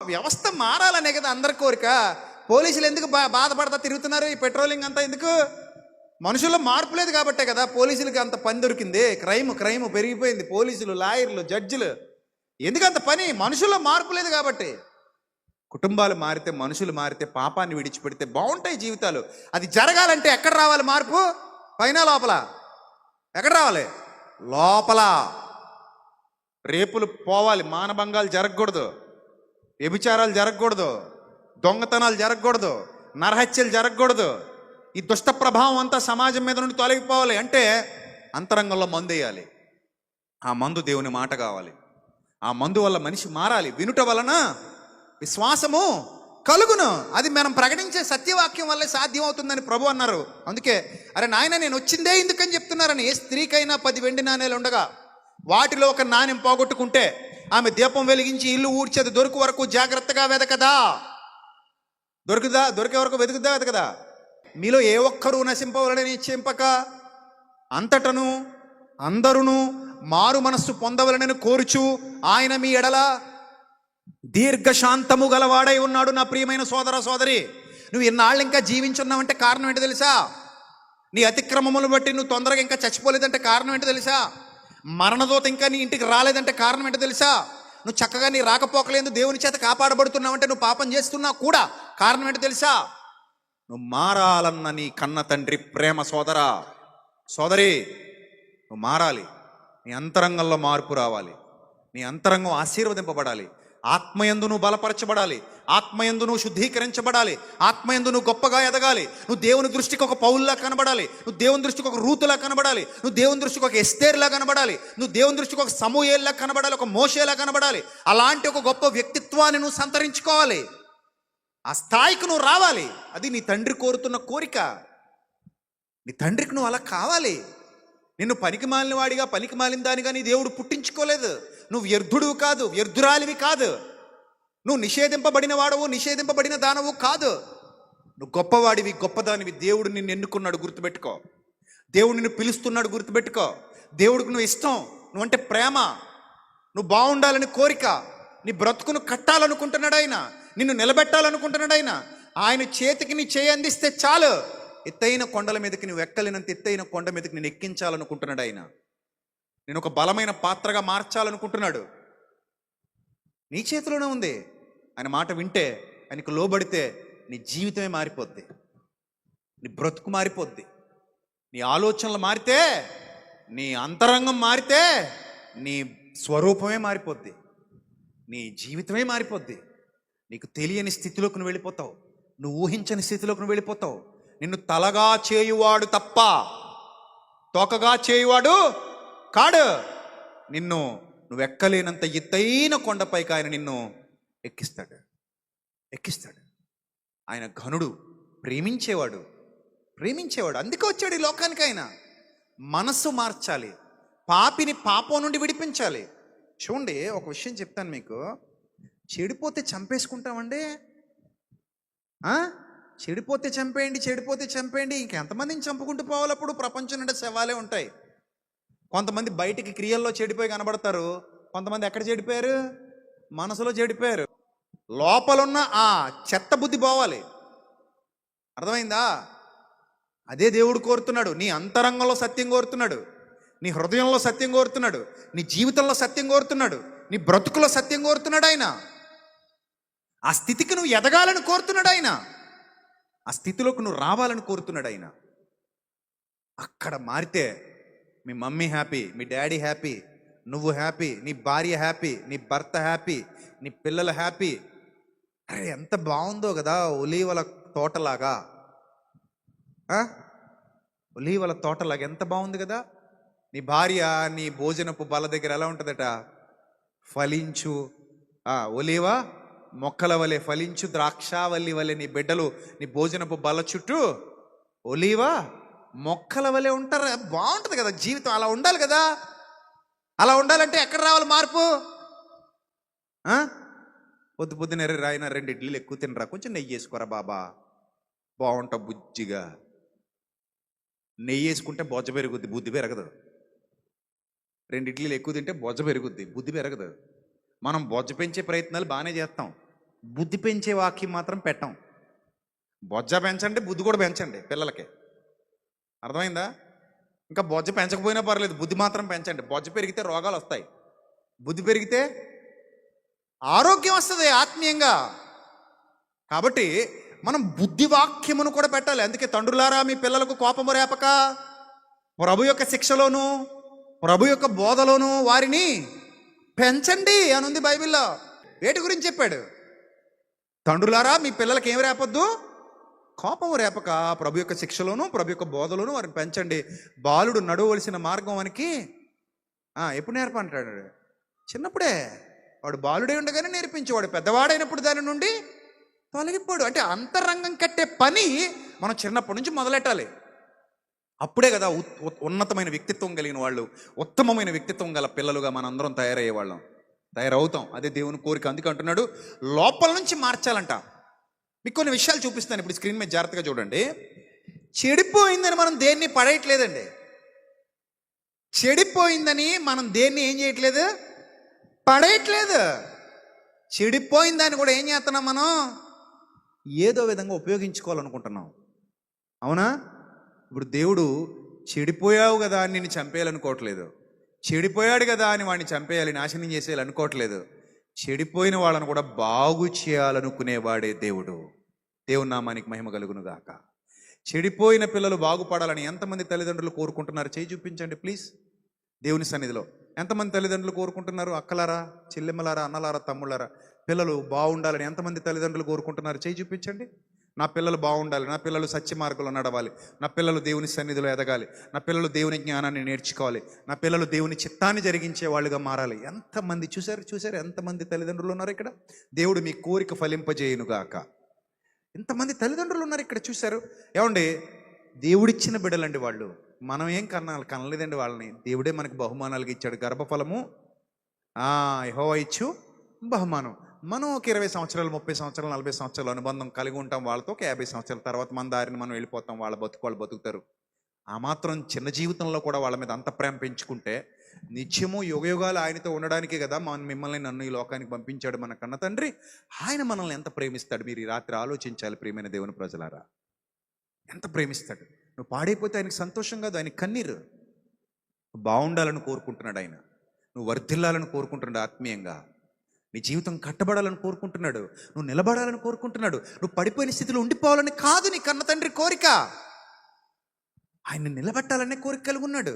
వ్యవస్థ మారాలనే కదా అందరి కోరిక. పోలీసులు ఎందుకు బాధపడతా తిరుగుతున్నారు? ఈ పెట్రోలింగ్ అంతా ఎందుకు? మనుషుల్లో మార్పు లేదు కాబట్టే కదా పోలీసులకి అంత పని దొరికింది. క్రైమ్ పెరిగిపోయింది. పోలీసులు, లాయర్లు, జడ్జిలు ఎందుకు అంత పని? మనుషుల్లో మార్పు లేదు కాబట్టి. కుటుంబాలు మారితే, మనుషులు మారితే, పాపాన్ని విడిచిపెడితే బాగుంటాయి జీవితాలు. అది జరగాలంటే ఎక్కడ రావాలి మార్పు? పైన లోపల? ఎక్కడ రావాలి? లోపల. రేపులు పోవాలి, మానభంగాలు జరగకూడదు, వ్యభిచారాలు జరగకూడదు, దొంగతనాలు జరగకూడదు, నరహత్యలు జరగకూడదు. ఈ దుష్ట ప్రభావం అంతా సమాజం మీద నుండి తొలగిపోవాలి అంటే అంతరంగంలో మందు వేయాలి. ఆ మందు దేవుని మాట కావాలి. ఆ మందు వల్ల మనిషి మారాలి. వినుట వలన విశ్వాసము కలుగును. అది మనం ప్రకటించే సత్యవాక్యం వల్లే సాధ్యం అవుతుందని ప్రభు అన్నారు. అందుకే అరే నాయన నేను వచ్చిందే ఎందుకని చెప్తున్నారని. ఏ స్త్రీకైనా 10 వెండి నాణేలు ఉండగా వాటిలో ఒక నాణ్యం పోగొట్టుకుంటే ఆమె దీపం వెలిగించి ఇల్లు ఊడ్చేది దొరికి వరకు జాగ్రత్తగా వెదకదా? దొరికే వరకు వెతకదా? మీలో ఏ ఒక్కరూ నశింపవలనని చెంపక అంతటను అందరును మారు మనస్సు పొందవలనని కోరుచు ఆయన మీ ఎడల దీర్ఘశాంతము గలవాడై ఉన్నాడు. నా ప్రియమైన సోదర సోదరి, నువ్వు ఇన్నాళ్ళు ఇంకా జీవించున్నావంటే కారణం ఏంటో తెలుసా? నీ అతిక్రమములు బట్టి నువ్వు తొందరగా ఇంకా చచ్చిపోలేదంటే కారణం ఏంటో తెలుసా? మరణదూత ఇంకా నీ ఇంటికి రాలేదంటే కారణం ఏంటో తెలుసా? నువ్వు చక్కగా నీ రాకపోకలేదు దేవుని చేత కాపాడబడుతున్నావంటే నువ్వు పాపం చేస్తున్నా కూడా కారణం ఏంటో తెలుసా? నువ్వు మారాలన్న నీ కన్న తండ్రి ప్రేమ. సోదరా సోదరి, నువ్వు మారాలి. నీ అంతరంగంలో మార్పు రావాలి. నీ అంతరంగం ఆశీర్వదింపబడాలి. ఆత్మయందు నువ్వు బలపరచబడాలి. ఆత్మయందు నువ్వు శుద్ధీకరించబడాలి. ఆత్మయందు నువ్వు గొప్పగా ఎదగాలి. నువ్వు దేవుని దృష్టికి ఒక పౌల్లా కనబడాలి. నువ్వు దేవుని దృష్టికి ఒక రూతులా కనబడాలి. నువ్వు దేవుని దృష్టికి ఒక ఎస్తేర్లా కనబడాలి. నువ్వు దేవుని దృష్టికి ఒక సమూయేల్లా కనబడాలి, ఒక మోషేలా కనబడాలి. అలాంటి ఒక గొప్ప వ్యక్తిత్వాన్ని నువ్వు సంతరించుకోవాలి. ఆ స్థాయికి నువ్వు రావాలి. అది నీ తండ్రి కోరుతున్న కోరిక. నీ తండ్రికి నువ్వు అలా కావాలి. నిన్ను పనికి మాలిన వాడిగా, పనికి మాలిన దానిగా నీ దేవుడు పుట్టించుకోలేదు. నువ్వు వ్యర్థుడువు కాదు, వ్యర్థురాలివి కాదు. నువ్వు నిషేధింపబడిన వాడవు, నిషేధింపబడిన దానవు కాదు. నువ్వు గొప్పవాడివి, గొప్పదానివి. దేవుడు నిన్ను ఎన్నుకున్నాడు, గుర్తుపెట్టుకో. దేవుడు నిన్ను పిలుస్తున్నాడు, గుర్తుపెట్టుకో. దేవుడికి నువ్వు ఇష్టం, నువ్వంటే ప్రేమ, నువ్వు బాగుండాలని కోరిక, నీ బ్రతుకును కట్టాలనుకుంటున్నాడు ఆయన, నిన్ను నిలబెట్టాలనుకుంటున్నాడు ఆయన. ఆయన చేతికి నీ చేయి అందిస్తే చాలు. ఎత్తైన కొండల మీదకి నువ్వు ఎక్కలేనంత ఎత్తైన కొండ మీదకి నేను ఎక్కించాలనుకుంటున్నాడు ఆయన. నేను ఒక బలమైన పాత్రగా మార్చాలనుకుంటున్నాడు. నీ చేతిలోనే ఉంది. ఆయన మాట వింటే, ఆయనకు లోబడితే నీ జీవితమే మారిపోద్ది, నీ బ్రతుకు మారిపోద్ది, నీ ఆలోచనలు మారితే, నీ అంతరంగం మారితే నీ స్వరూపమే మారిపోద్ది, నీ జీవితమే మారిపోద్ది. నీకు తెలియని స్థితిలోకి నువ్వు వెళ్ళిపోతావు. నువ్వు ఊహించని స్థితిలోకి నువ్వు వెళ్ళిపోతావు. నిన్ను తలగా చేయువాడు తప్ప తోకగా చేయువాడు కాడు. నువ్వు ఎక్కలేనంత ఎత్తైన కొండపైకి ఆయన నిన్ను ఎక్కిస్తాడు. ఆయన ఘనుడు, ప్రేమించేవాడు. అందుకే వచ్చాడు ఈ లోకానికి. ఆయన మనస్సు మార్చాలి, పాపిని పాపం నుండి విడిపించాలి. చూడండి, ఒక విషయం చెప్తాను మీకు. చెడిపోతే చంపేసుకుంటామండి. చెడిపోతే చంపేయండి. ఇంకెంతమందిని చంపుకుంటూ పోవాలి? అప్పుడు ప్రపంచం నిండా శవాలే ఉంటాయి. కొంతమంది బయటికి క్రియల్లో చెడిపోయి కనబడతారు. కొంతమంది ఎక్కడ చెడిపోయారు? మనసులో చెడిపోయారు. లోపలున్న ఆ చెత్త బుద్ధి పోవాలి. అర్థమైందా? అదే దేవుడు కోరుతున్నాడు. నీ అంతరంగంలో సత్యం కోరుతున్నాడు, నీ హృదయంలో సత్యం కోరుతున్నాడు, నీ జీవితంలో సత్యం కోరుతున్నాడు, నీ బ్రతుకులో సత్యం కోరుతున్నాడు ఆయన. ఆ స్థితికి నువ్వు ఎదగాలని కోరుతున్నాడు ఆయన. ఆ స్థితిలోకి నువ్వు రావాలని కోరుతున్నాడు ఆయన. అక్కడ మారితే మీ మమ్మీ హ్యాపీ, మీ డాడీ హ్యాపీ, నువ్వు హ్యాపీ, నీ భార్య హ్యాపీ, నీ భర్త హ్యాపీ, నీ పిల్లలు హ్యాపీ. అరే ఎంత బాగుందో కదా ఒలీవల తోటలాగా. ఒలీవల తోటలాగా ఎంత బాగుంది కదా. నీ భార్య నీ భోజనపు బల్ల దగ్గర ఎలా ఉంటుందట? ఫలించు ఒలీవ మొక్కల వలె ఫలించు ద్రాక్షావల్లి వలె నీ బిడ్డలు నీ భోజనపు బల్ల చుట్టూ ఒలీవ మొక్కల వలె ఉంటారు. బాగుంటుంది కదా జీవితం. అలా ఉండాలి కదా. అలా ఉండాలంటే ఎక్కడ రావాలి మార్పు? పొద్దునే రాయిన 2 ఇడ్లీలు ఎక్కువ తినరా, కొంచెం నెయ్యి వేసుకోరా బాబా, బాగుంటావు బుజ్జిగా. నెయ్యి వేసుకుంటే బొజ్జ పెరుగుద్ది, బుద్ధి పెరగదు. 2 ఇడ్లీలు ఎక్కువ తింటే బొజ్జ పెరుగుద్ది, బుద్ధి పెరగదు. మనం బొజ్జ పెంచే ప్రయత్నాలు బాగానే చేస్తాం, బుద్ధి పెంచే వాక్యం మాత్రం పెట్టం. బొజ్జ పెంచండి, బుద్ధి కూడా పెంచండి పిల్లలకి. అర్థమైందా? ఇంకా బొజ్జ పెంచకపోయినా పర్లేదు, బుద్ధి మాత్రం పెంచండి. బొజ్జ పెరిగితే రోగాలు వస్తాయి, బుద్ధి పెరిగితే ఆరోగ్యం వస్తుంది ఆత్మీయంగా. కాబట్టి మనం బుద్ధి వాక్యమును కూడా పెట్టాలి. అందుకే తండ్రులారా మీ పిల్లలకు కోపము రేపక ప్రభు యొక్క శిక్షలోను ప్రభు యొక్క బోధలోను వారిని పెంచండి అని ఉంది బైబిల్లో. వేటి గురించి చెప్పాడు? తండ్రులారా మీ పిల్లలకి ఏమి రేపొద్దు? కోపము రేపక ప్రభు యొక్క శిక్షలోను ప్రభు యొక్క బోధలోను వారిని పెంచండి. బాలుడు నడవలసిన మార్గం వానికి ఎప్పుడు నేర్పంటాడు? చిన్నప్పుడే. వాడు బాలుడే ఉండగానే నేర్పించి, వాడు పెద్దవాడైనప్పుడు దాని నుండి తొలగిపోడు. అంటే అంతరంగం కట్టే పని మనం చిన్నప్పటి నుంచి మొదలెట్టాలి. అప్పుడే కదా ఉన్నతమైన వ్యక్తిత్వం కలిగిన వాళ్ళు, ఉత్తమమైన వ్యక్తిత్వం గల పిల్లలుగా మనందరం తయారవుతాం. అదే దేవుని కోరిక. అందుకే అంటున్నాడు లోపల నుంచి మార్చాలంట. మీకు కొన్ని విషయాలు చూపిస్తాను ఇప్పుడు స్క్రీన్ మీద, జాగ్రత్తగా చూడండి. చెడిపోయిందని మనం దేన్ని పడేయట్లేదండి. చెడిపోయిందని మనం దేన్ని ఏం చేయట్లేదు? పడేయట్లేదు. చెడిపోయిందని కూడా ఏం చేస్తున్నాం? మనం ఏదో విధంగా ఉపయోగించుకోవాలనుకుంటున్నాం. అవునా? ఇప్పుడు దేవుడు చెడిపోయావు కదా అని నిన్ను చంపేయాలనుకోవట్లేదు. చెడిపోయాడు కదా అని వాడిని చంపేయాలి, నాశనం చేసేయాలి అనుకోవట్లేదు. చెడిపోయిన వాళ్ళను కూడా బాగు చేయాలనుకునేవాడే దేవుడు. దేవుని నామానికి మహిమ కలుగును గాక. చెడిపోయిన పిల్లలు బాగుపడాలని ఎంతమంది తల్లిదండ్రులు కోరుకుంటున్నారు? చేయి చూపించండి ప్లీజ్. దేవుని సన్నిధిలో ఎంతమంది తల్లిదండ్రులు కోరుకుంటున్నారు? అక్కలారా, చెల్లెమ్మలారా, అన్నలారా, తమ్ముళ్ళారా, పిల్లలు బాగుండాలని ఎంతమంది తల్లిదండ్రులు కోరుకుంటున్నారు? చేయి చూపించండి. నా పిల్లలు బాగుండాలి, నా పిల్లలు సత్య మార్గంలో నడవాలి, నా పిల్లలు దేవుని సన్నిధిలో ఎదగాలి, నా పిల్లలు దేవుని జ్ఞానాన్ని నేర్చుకోవాలి, నా పిల్లలు దేవుని చిత్తాన్ని జరిగించే వాళ్ళుగా మారాలి. ఎంతమంది చూశారు ఎంతమంది తల్లిదండ్రులు ఉన్నారు ఇక్కడ? దేవుడు మీ కోరిక ఫలింపజేయునుగాక. ఎంతమంది తల్లిదండ్రులు ఉన్నారు ఇక్కడ, చూశారు? ఏమండి, దేవుడిచ్చిన బిడ్డలండి వాళ్ళు. మనం ఏం కనలేదండి వాళ్ళని. దేవుడే మనకి బహుమానాలుగా ఇచ్చాడు. గర్భఫలము యెహోవా ఇచ్చు బహుమానం. మనం ఒక 20 సంవత్సరాలు, 30 సంవత్సరాలు, 40 సంవత్సరాలు అనుబంధం కలిగి ఉంటాం వాళ్ళతో. ఒక 50 సంవత్సరాల తర్వాత మన దారిని మనం వెళ్ళిపోతాం. వాళ్ళ బతుకు వాళ్ళు బతుకుతారు. ఆ మాత్రం చిన్న జీవితంలో కూడా వాళ్ళ మీద అంత ప్రేమ పెంచుకుంటే నిత్యము యుగయుగాలు ఆయనతో ఉండడానికే కదా మిమ్మల్ని నన్ను ఈ లోకానికి పంపించాడు మన కన్న తండ్రి. ఆయన మనల్ని ఎంత ప్రేమిస్తాడు మీరు ఈ రాత్రి ఆలోచించాలి. ప్రియమైన దేవుని ప్రజలారా, ఎంత ప్రేమిస్తాడు. నువ్వు పాడైపోతే ఆయనకి సంతోషం కాదు, ఆయనకి కన్నీరు. నువ్వు బాగుండాలని కోరుకుంటున్నాడు ఆయన. నువ్వు వర్ధిల్లాలని కోరుకుంటున్నాడు ఆత్మీయంగా. నీ జీవితం కట్టబడాలని కోరుకుంటున్నాడు. నువ్వు నిలబడాలని కోరుకుంటున్నాడు. నువ్వు పడిపోయిన స్థితిలో ఉండిపోవాలని కాదు నీ కన్న తండ్రి కోరిక. ఆయన నిలబెట్టాలనే కోరిక కలిగి ఉన్నాడు.